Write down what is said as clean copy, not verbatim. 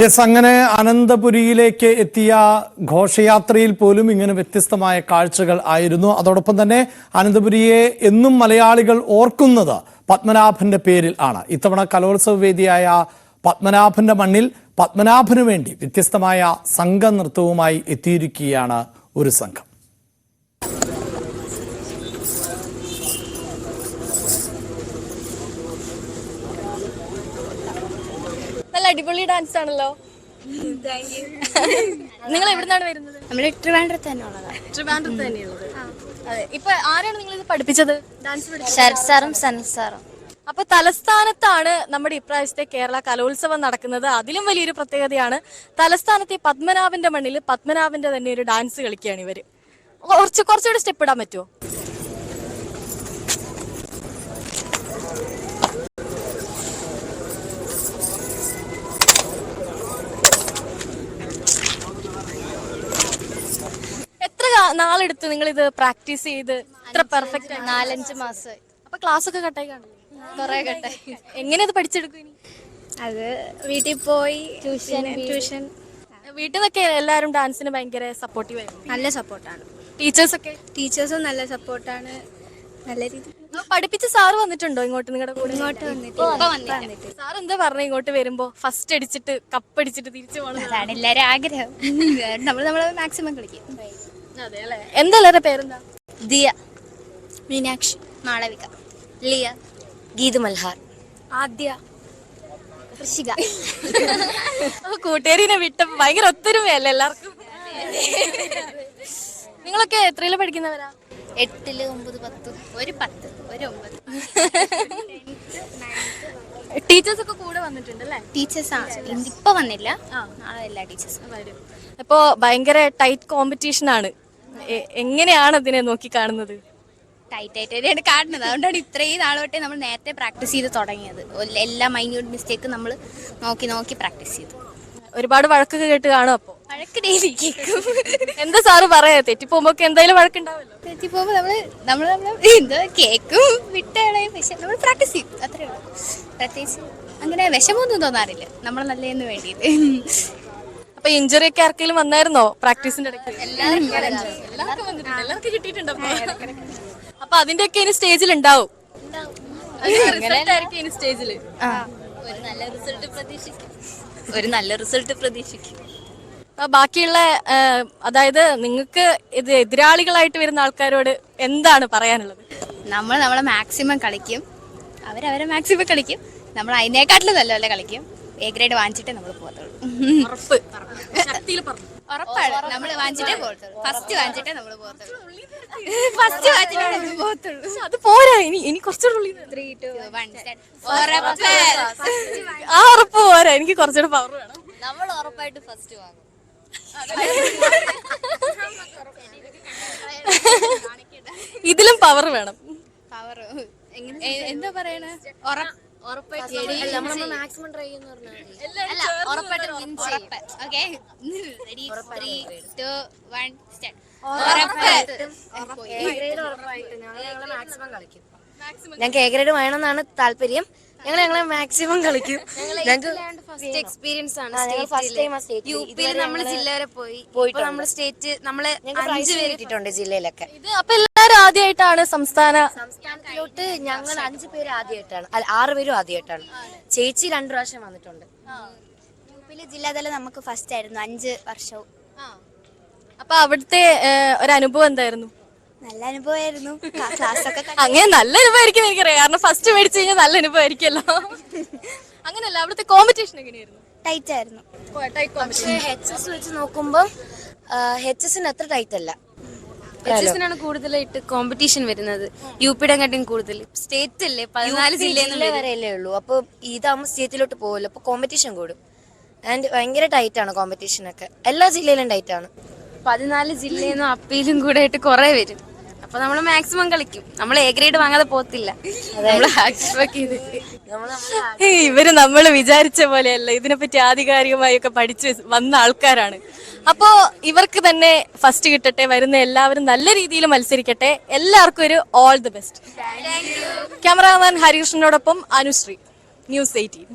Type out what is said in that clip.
Yes, അങ്ങനെ അനന്തപുരിയിലേക്ക് എത്തിയ ഘോഷയാത്രയിൽ പോലും ഇങ്ങനെ വ്യത്യസ്തമായ കാഴ്ചകൾ ആയിരുന്നു. അതോടൊപ്പം തന്നെ അനന്തപുരിയെ എന്നും മലയാളികൾ ഓർക്കുന്നത് പത്മനാഭന്റെ പേരിൽ ആണ്. ഇത്തവണ കലോത്സവ വേദിയായ പത്മനാഭന്റെ മണ്ണിൽ പത്മനാഭനു വേണ്ടി വ്യത്യസ്തമായ സംഘനൃത്തവുമായി എത്തിയിരിക്കുകയാണ് ഒരു സംഘം. അടിപൊളി ഡാൻസ് ആണല്ലോ. നിങ്ങൾ എവിടുന്നാണ് വരുന്നത്? ട്രിവാൻഡ്രത്ത് തന്നെയുള്ളത്. അതെ. ഇപ്പൊ ആരാണ് നിങ്ങൾ ഇത് പഠിപ്പിച്ചത്? ഡാൻസ് ശരത് സാറും സനൽ സാറും. അപ്പൊ തലസ്ഥാനത്താണ് നമ്മുടെ ഇപ്രാവശ്യത്തെ കേരള കലോത്സവം നടക്കുന്നത്. അതിലും വലിയൊരു പ്രത്യേകതയാണ് തലസ്ഥാനത്തെ പത്മനാഭന്റെ മണ്ണിൽ പത്മനാഭന്റെ തന്നെ ഒരു ഡാൻസ് കളിക്കുകയാണ് ഇവര്. കുറച്ചുകൂടെ സ്റ്റെപ്പ് ഇടാൻ പറ്റുമോ? നാളെടുത്ത് നിങ്ങൾ ഇത് പ്രാക്ടീസ് ചെയ്ത് ഇത്ര പെർഫെക്റ്റ്? 4-5 മാസമായി. അപ്പൊ ക്ലാസ് ഒക്കെ കട്ടായി കാണില്ലേ? കുറെ കട്ടായി. എങ്ങനെ ഇത് പഠിച്ചെടുക്കും ഇനി? അത് വീട്ടിൽ പോയി ട്യൂഷൻ. വീട്ടിൽ നിന്നൊക്കെ എല്ലാവരും ഡാൻസിന് ഭയങ്കര സപ്പോർട്ടീവ് ആയിരുന്നു? നല്ല സപ്പോർട്ടാണ്. ടീച്ചേഴ്സും നല്ല സപ്പോർട്ടാണ്. നല്ല രീതി പഠിപ്പിച്ച സാറ് വന്നിട്ടുണ്ടോ ഇങ്ങോട്ട് നിങ്ങളുടെ കൂടെ? ഇങ്ങോട്ട് വന്നിട്ട് സാർ എന്താ പറഞ്ഞ ഇങ്ങോട്ട് വരുമ്പോ ഫസ്റ്റ് അടിച്ചിട്ട് കപ്പടിച്ചിട്ട് തിരിച്ചു പോകണം? അതാണ് എല്ലാവരും ആഗ്രഹം. നമ്മള് മാക്സിമം കളിക്കും. അതെ അല്ലേ. എന്താ എല്ലാവരുടെ പേരെന്താ? ദിയ, മീനാക്ഷി, മാളവിക, ലിയ, ഗീതു മൽഹാർ, ആദ്യ, ഋഷിക. കൂട്ടുകാരിനെ വിട്ട ഭയങ്കര ഒത്തൊരുമയല്ലേ എല്ലാവർക്കും? നിങ്ങളൊക്കെ എത്രയില് പഠിക്കുന്നവരാ? 8, 9, 10, ഒരു 10, ഒരു 9. ടീച്ചേഴ്സ് ഒക്കെ കൂടെ വന്നിട്ടുണ്ടല്ലേ? ടീച്ചേഴ്സ് ഇപ്പൊ വന്നില്ല, നാളെ എല്ലാ ടീച്ചേഴ്സും വരും. ഇപ്പോ ഭയങ്കര ടൈറ്റ് കോമ്പറ്റീഷൻ ആണ്. എങ്ങനെയാണ് അതിനെ നോക്കി കാണുന്നത്? ടൈറ്റായിട്ടാണ് കാണുന്നത്. അതുകൊണ്ടാണ് ഇത്രയും നാളോട്ടെ നമ്മൾ നേരത്തെ പ്രാക്ടീസ് ചെയ്ത് തുടങ്ങിയത്. എല്ലാ മൈന്യൂട്ട് മിസ്റ്റേക്ക് നമ്മൾ നോക്കി പ്രാക്ടീസ് ചെയ്തു. ഒരുപാട് വഴക്കൊക്കെ കേട്ട് കാണും. അപ്പൊ വഴക്ക് ഡെയിലി കേൾക്കും. എന്താ സാറ് പറയാ? തെറ്റിപ്പോകുമ്പോ എന്തായാലും വഴക്കുണ്ടാവല്ലോ. തെറ്റിപ്പോകുമ്പോ നമ്മള് എന്തോ കേക്കും വിട്ടളയും. പക്ഷെ നമ്മൾ പ്രാക്ടീസ് ചെയ്യും, അത്രേ ഉള്ളൂ. പ്രത്യേകിച്ച് അങ്ങനെ വിഷമൊന്നും തോന്നാറില്ല, നമ്മൾ നല്ലതിന് വേണ്ടിയിട്ട്. അപ്പൊ ഇഞ്ചുറി ഒക്കെ ആർക്കെങ്കിലും വന്നായിരുന്നോ പ്രാക്ടീസിന്റെ ഇടയ്ക്ക്? എല്ലാവർക്കും കിട്ടിയിട്ടുണ്ടോ? അപ്പൊ അതിന്റെ ഒക്കെ ഇനി സ്റ്റേജിൽ ഉണ്ടാവും. സ്റ്റേജില് ഒരു നല്ല റിസൾട്ട് പ്രതീക്ഷിക്കും. ബാക്കിയുള്ള അതായത് നിങ്ങൾക്ക് ഇത് എതിരാളികളായിട്ട് വരുന്ന ആൾക്കാരോട് എന്താണ് പറയാനുള്ളത്? നമ്മളെ മാക്സിമം കളിക്കും, അവരവരെ മാക്സിമം കളിക്കും. നമ്മൾ അതിനേക്കാട്ടിലും നല്ലപോലെ കളിക്കും. A grade വാങ്ങിച്ചിട്ടേ നമ്മൾ പോകത്തുള്ളൂ. ഉറപ്പാണ്. നമ്മൾ വാങ്ങിച്ചിട്ടേ പോകത്തുള്ളൂ. ഫസ്റ്റ് വാങ്ങിച്ചിട്ടേ നമ്മൾ പോകത്തുള്ളൂ. അത് പോരാ, ഇനി കുറച്ചുകൂടെ 3, 2, 1 ആ ഉറപ്പ് പോരാ, എനിക്ക് കുറച്ചുകൂടെ പവർ വേണം. നമ്മൾ ഉറപ്പായിട്ട് ഫസ്റ്റ് വാങ്ങും. ഇതിലും പവർ വേണം. പവർ എന്താ പറയണേ? മാക്സിമം ട്രൈ ചെയ്യുന്ന ഞങ്ങൾക്ക് A ഗ്രേഡ് വേണമെന്നാണ് താല്പര്യം. ഞങ്ങളെ മാക്സിമം കളിക്കും. ഞങ്ങൾക്ക് ഫസ്റ്റ് എക്സ്പീരിയൻസ് ആണ്. UP നമ്മൾ ജില്ല വരെ പോയിട്ട് നമ്മൾ സ്റ്റേറ്റ് നമ്മളെ 5 പേര് കിട്ടിയിട്ടുണ്ട് ജില്ലയിലൊക്കെ. അപ്പൊ എല്ലാരും ആദ്യമായിട്ടാണ് സംസ്ഥാനത്തിലോട്ട്. ഞങ്ങൾ 5 പേര് ആദ്യമായിട്ടാണ്, 6 പേരും ആദ്യമായിട്ടാണ്. ചേച്ചി 2 പ്രാവശ്യം വന്നിട്ടുണ്ട്. UP ജില്ലാതലം നമുക്ക് ഫസ്റ്റ് ആയിരുന്നു 5 വർഷവും. അപ്പൊ അവിടുത്തെ ഒരു അനുഭവം എന്തായിരുന്നു? നല്ല അനുഭവമായിരുന്നു. ക്ലാസ്സൊക്കെ അങ്ങനെ നല്ല അനുഭവമായിരിക്കും എനിക്കറിയാം, കാരണം ഫസ്റ്റ് മേടിച്ചു കഴിഞ്ഞാൽ നല്ല അനുഭവമായിരിക്കുമല്ലോ. അങ്ങനല്ല, അവിടുത്തെ കോമ്പറ്റീഷൻ എങ്ങനെയായിരുന്നു? ടൈറ്റ് ആയിരുന്നു. പക്ഷേ HS വെച്ച് നോക്കുമ്പോൾ HSന് അത്ര ടൈറ്റ് അല്ല. HSനാണ് കൂടുതലായിട്ട് കോമ്പറ്റീഷൻ വരുന്നത്. UPയുടെ കാട്ടിയും കൂടുതൽ. സ്റ്റേറ്റ് അല്ലേ, 14 ജില്ല വരെയല്ലേ ഉള്ളൂ. അപ്പൊ ഇതാകുമ്പോൾ സ്റ്റേറ്റിലോട്ട് പോകുമല്ലോ, അപ്പൊ കോമ്പറ്റീഷൻ കൂടും. ആൻഡ് ഭയങ്കര ടൈറ്റ് ആണ് കോമ്പറ്റീഷനൊക്കെ. എല്ലാ ജില്ലയിലും ടൈറ്റ് ആണ്. 14 ജില്ലയിൽ നിന്നും അപ്പീലും കൂടെ ആയിട്ട് കുറെ വരും. അപ്പൊ നമ്മള് മാക്സിമം കളിക്കും. നമ്മൾ A ഗ്രേഡ് വാങ്ങാതെ പോത്തില്ല. ഇവര് നമ്മൾ വിചാരിച്ച പോലെയല്ല, ഇതിനെപ്പറ്റി ആധികാരികമായി ഒക്കെ പഠിച്ചു വന്ന ആൾക്കാരാണ്. അപ്പോ ഇവർക്ക് തന്നെ ഫസ്റ്റ് കിട്ടട്ടെ, വരുന്ന എല്ലാവരും നല്ല രീതിയിൽ മത്സരിക്കട്ടെ. എല്ലാവർക്കും ഒരു ഓൾ ദി ബെസ്റ്റ്. ക്യാമറാമാൻ ഹരികൃഷ്ണനോടൊപ്പം അനുശ്രീ, News 18.